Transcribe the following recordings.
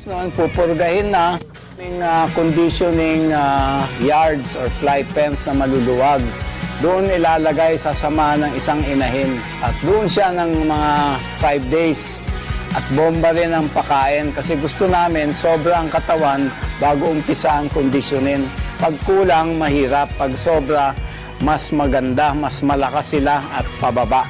noon, pupurgahin na yung conditioning yards or fly pens na maluluwag. Doon ilalagay sa sama ng isang inahin. At doon siya ng mga 5 days. At bomba rin ang pakain kasi gusto namin sobrang katawan bago umpisa ang kondisyonin. Pag kulang, mahirap. Pag sobra, mas maganda, mas malakas sila at pababa.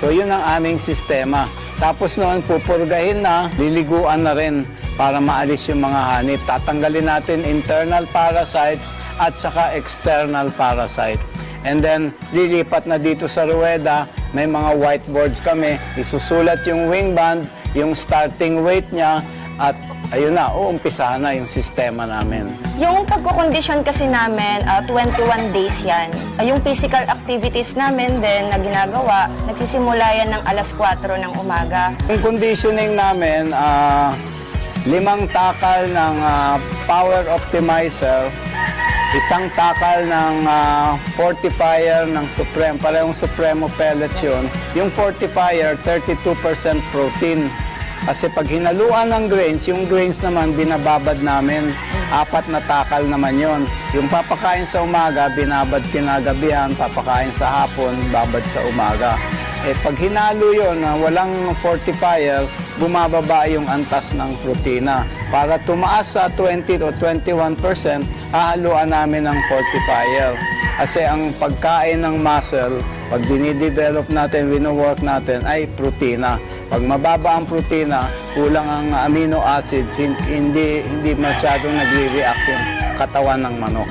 So yun ang aming sistema. Tapos noon, pupurgahin na, liliguan na rin para maalis yung mga hanip. Tatanggalin natin internal parasite at saka external parasite. And then, lilipat na dito sa ruweda, may mga whiteboards kami. Isusulat yung wing band, yung starting weight niya, at ayun na, uumpisahan na yung sistema namin. Yung pagkukondisyon kasi namin, 21 days yan. Yung physical activities namin din na ginagawa, nagsisimula yan ng alas 4 ng umaga. Yung conditioning namin, 5 takal ng power optimizer, 1 takal ng fortifier ng Supremo, parehong Supremo pellets yun. Yung fortifier, 32% protein. Kasi pag hinaluan ng grains, yung grains naman binababad namin. 4 na takal naman yon. Yung papakain sa umaga, binabad kinagabihan, papakain sa hapon, babad sa umaga. Pag hinalo yun, walang fortifier, bumababa yung antas ng protina. Para tumaas sa 20 o 21%, hahaluan namin ng fortifier. Kasi ang pagkain ng muscle, pag dinidevelop natin, wino-work natin, ay protina. Pag mababa ang protina, kulang ang amino acids, hindi masyadong nagre-react yung katawan ng manok.